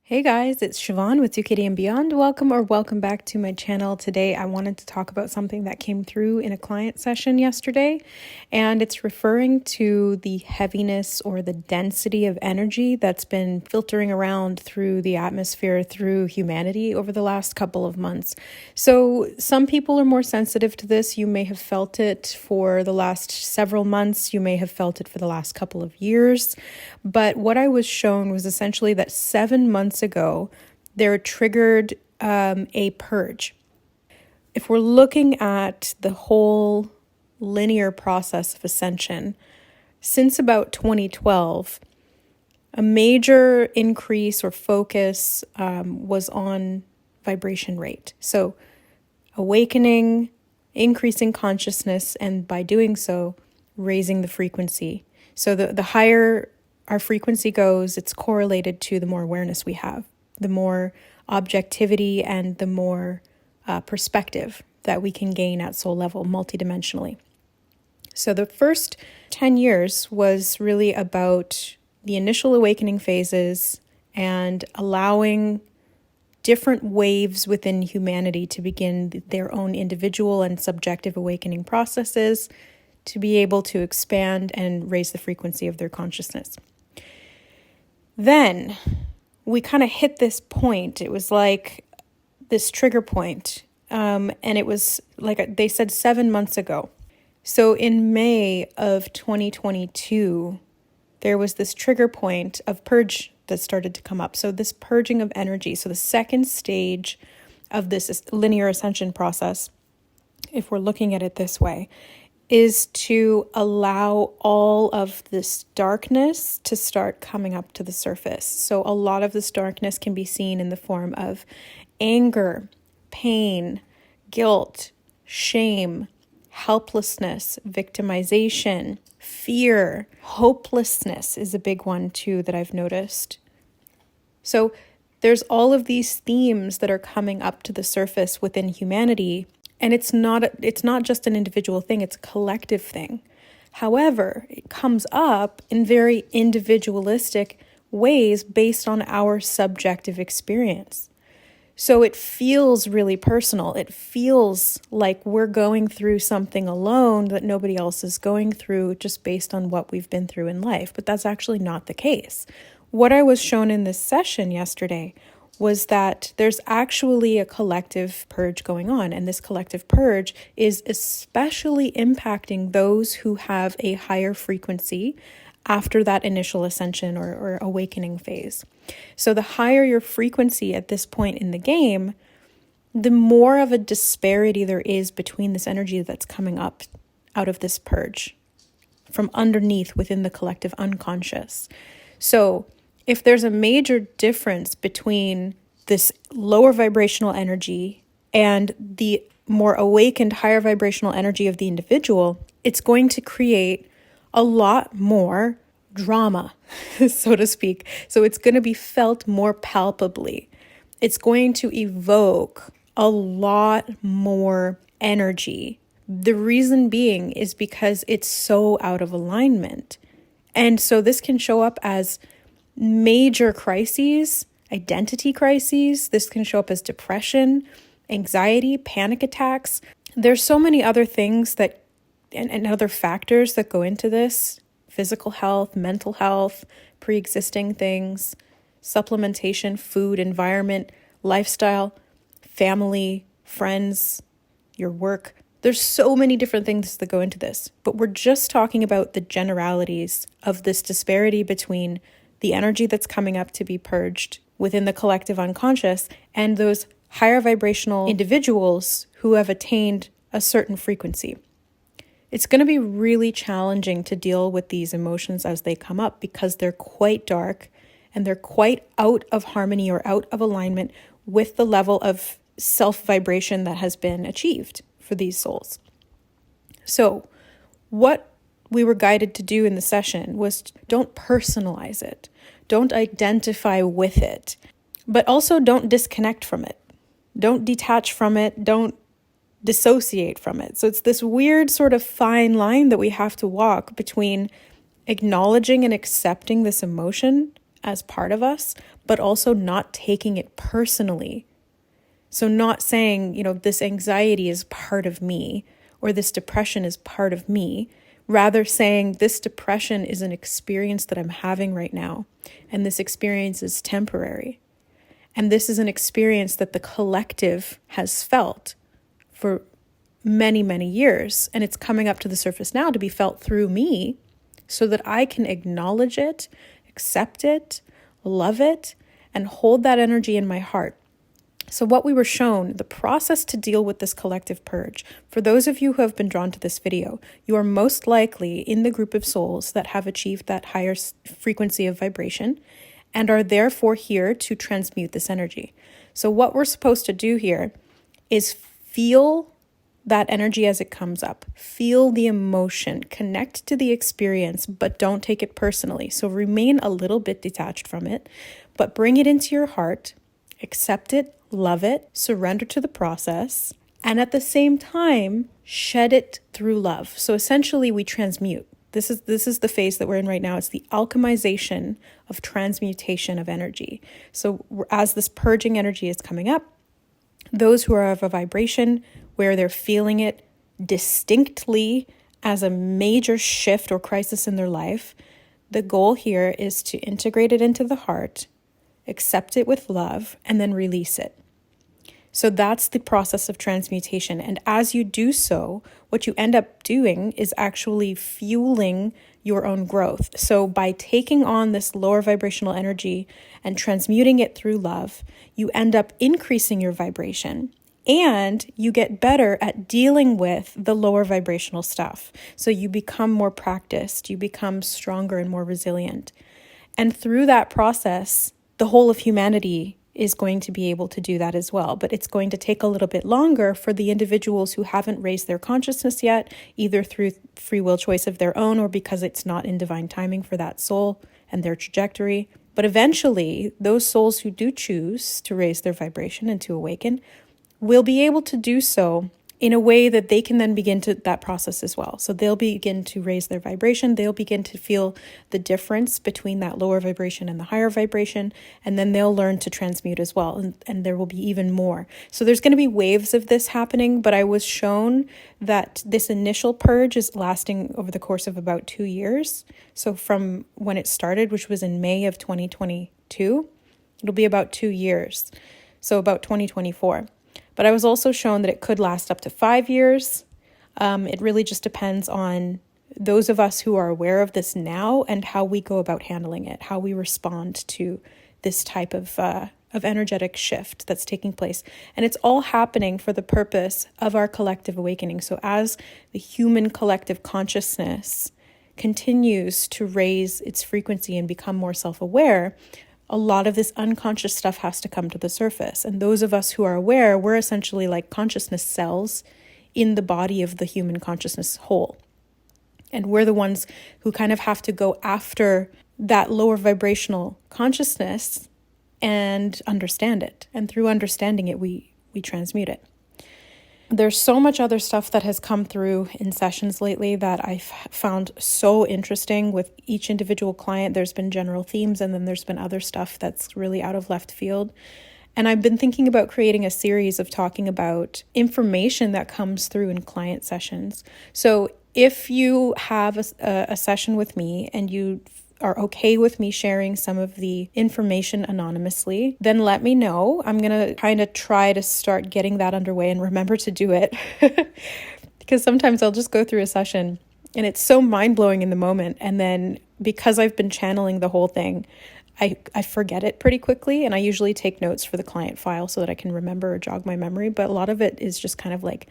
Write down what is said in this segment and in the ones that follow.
Hey guys, it's Siobhan with ToKittyandBeyond. Welcome back to my channel. Today I wanted to talk about something that came through in a client session yesterday, and it's referring to the heaviness or the density of energy that's been filtering around through the atmosphere, through humanity over the last couple of months. So some people are more sensitive to this. You may have felt it for the last several months. You may have felt it for the last couple of years. But what I was shown was essentially that 7 months ago, there triggered a purge. If we're looking at the whole linear process of ascension, since about 2012, a major increase or focus was on vibration rate. So awakening, increasing consciousness, and by doing so, raising the frequency. So the higher our frequency goes, it's correlated to the more awareness we have, the more objectivity and the more perspective that we can gain at soul level multidimensionally. So the first 10 years was really about the initial awakening phases and allowing different waves within humanity to begin their own individual and subjective awakening processes to be able to expand and raise the frequency of their consciousness. Then we kind of hit this point. It was like this trigger point. And it was like they said 7 months ago. So in May of 2022, there was this trigger point of purge that started to come up. So this purging of energy. So the second stage of this linear ascension process, if we're looking at it this way, is to allow all of this darkness to start coming up to the surface. So a lot of this darkness can be seen in the form of anger, pain, guilt, shame, helplessness, victimization, fear, hopelessness is a big one too that I've noticed. So there's all of these themes that are coming up to the surface within humanity. And it's not just an individual thing, it's a collective thing. However, it comes up in very individualistic ways based on our subjective experience. So it feels really personal. It feels like we're going through something alone that nobody else is going through just based on what we've been through in life. But that's actually not the case. What I was shown in this session yesterday was that there's actually a collective purge going on. And this collective purge is especially impacting those who have a higher frequency after that initial ascension or awakening phase. So the higher your frequency at this point in the game, the more of a disparity there is between this energy that's coming up out of this purge from underneath within the collective unconscious. So if there's a major difference between this lower vibrational energy and the more awakened, higher vibrational energy of the individual, it's going to create a lot more drama, so to speak. So it's going to be felt more palpably. It's going to evoke a lot more energy. The reason being is because it's so out of alignment. And so this can show up as major crises, identity crises. This can show up as depression, anxiety, panic attacks. There's so many other things that and other factors that go into this: physical health, mental health, pre-existing things, supplementation, food, environment, lifestyle, family, friends, your work. There's so many different things that go into this, but we're just talking about the generalities of this disparity between the energy that's coming up to be purged within the collective unconscious and those higher vibrational individuals who have attained a certain frequency. It's going to be really challenging to deal with these emotions as they come up because they're quite dark and they're quite out of harmony or out of alignment with the level of self-vibration that has been achieved for these souls. So what we were guided to do in the session was don't personalize it. Don't identify with it, but also don't disconnect from it. Don't detach from it. Don't dissociate from it. So it's this weird sort of fine line that we have to walk between acknowledging and accepting this emotion as part of us, but also not taking it personally. So not saying, this anxiety is part of me or this depression is part of me, rather saying this depression is an experience that I'm having right now, and this experience is temporary. And this is an experience that the collective has felt for many, many years, and it's coming up to the surface now to be felt through me so that I can acknowledge it, accept it, love it, and hold that energy in my heart. So what we were shown, the process to deal with this collective purge, for those of you who have been drawn to this video, you are most likely in the group of souls that have achieved that higher frequency of vibration and are therefore here to transmute this energy. So what we're supposed to do here is feel that energy as it comes up. Feel the emotion, connect to the experience, but don't take it personally. So remain a little bit detached from it, but bring it into your heart, accept it, love it, surrender to the process, and at the same time, shed it through love. So essentially we transmute. This is the phase that we're in right now. It's the alchemization of transmutation of energy. So as this purging energy is coming up, those who are of a vibration where they're feeling it distinctly as a major shift or crisis in their life, the goal here is to integrate it into the heart, accept it with love, and then release it. So that's the process of transmutation. And as you do so, what you end up doing is actually fueling your own growth. So by taking on this lower vibrational energy and transmuting it through love, you end up increasing your vibration and you get better at dealing with the lower vibrational stuff. So you become more practiced, you become stronger and more resilient. And through that process, the whole of humanity is going to be able to do that as well. But it's going to take a little bit longer for the individuals who haven't raised their consciousness yet, either through free will choice of their own or because it's not in divine timing for that soul and their trajectory. But eventually, those souls who do choose to raise their vibration and to awaken will be able to do so in a way that they can then begin to that process as well. So they'll begin to raise their vibration. They'll begin to feel the difference between that lower vibration and the higher vibration. And then they'll learn to transmute as well. And there will be even more. So there's going to be waves of this happening. But I was shown that this initial purge is lasting over the course of about 2 years. So from when it started, which was in May of 2022, it'll be about 2 years. So about 2024. But I was also shown that it could last up to 5 years. It really just depends on those of us who are aware of this now and how we go about handling it, how we respond to this type of energetic shift that's taking place. And it's all happening for the purpose of our collective awakening. So as the human collective consciousness continues to raise its frequency and become more self-aware, a lot of this unconscious stuff has to come to the surface. And those of us who are aware, we're essentially like consciousness cells in the body of the human consciousness whole. And we're the ones who kind of have to go after that lower vibrational consciousness and understand it. And through understanding it, we transmute it. There's so much other stuff that has come through in sessions lately that I've found so interesting with each individual client. There's been general themes, and then there's been other stuff that's really out of left field. And I've been thinking about creating a series of talking about information that comes through in client sessions. So if you have a session with me and you are okay with me sharing some of the information anonymously, then let me know. I'm going to kind of try to start getting that underway and remember to do it. Because sometimes I'll just go through a session and it's so mind-blowing in the moment. And then because I've been channeling the whole thing, I forget it pretty quickly. And I usually take notes for the client file so that I can remember or jog my memory. But a lot of it is just kind of like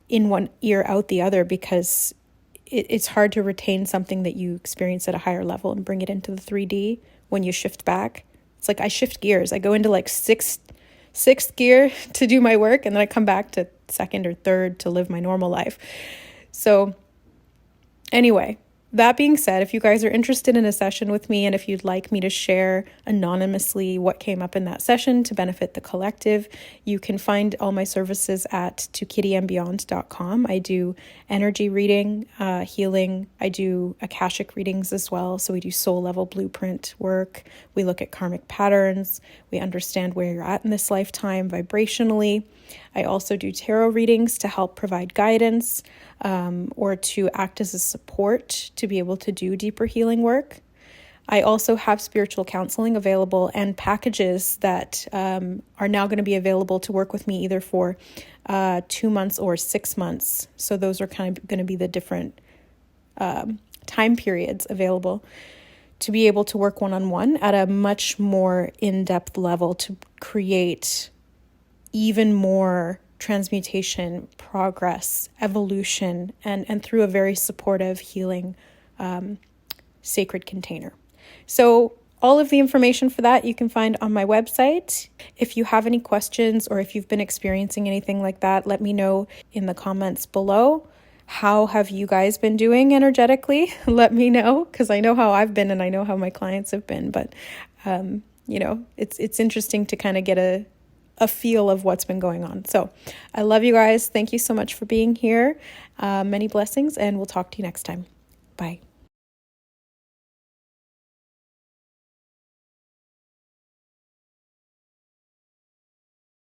in one ear, out the other, because it's hard to retain something that you experience at a higher level and bring it into the 3D when you shift back. It's like I shift gears. I go into like sixth gear to do my work, and then I come back to 2nd or 3rd to live my normal life. So anyway, that being said, if you guys are interested in a session with me and if you'd like me to share anonymously what came up in that session to benefit the collective, you can find all my services at ToKittyandBeyond.com. I do energy reading, healing. I do Akashic readings as well. So we do soul level blueprint work. We look at karmic patterns. We understand where you're at in this lifetime vibrationally. I also do tarot readings to help provide guidance or to act as a support to be able to do deeper healing work. I also have spiritual counseling available and packages that are now going to be available to work with me either for 2 months or 6 months. So those are kind of going to be the different time periods available to be able to work one-on-one at a much more in-depth level to create even more transmutation, progress, evolution, and through a very supportive, healing, sacred container. So all of the information for that you can find on my website. If you have any questions or if you've been experiencing anything like that, let me know in the comments below. How have you guys been doing energetically? Let me know, because I know how I've been and I know how my clients have been. But, it's interesting to kind of get a feel of what's been going on. So I love you guys. Thank you so much for being here. Many blessings, and we'll talk to you next time. Bye.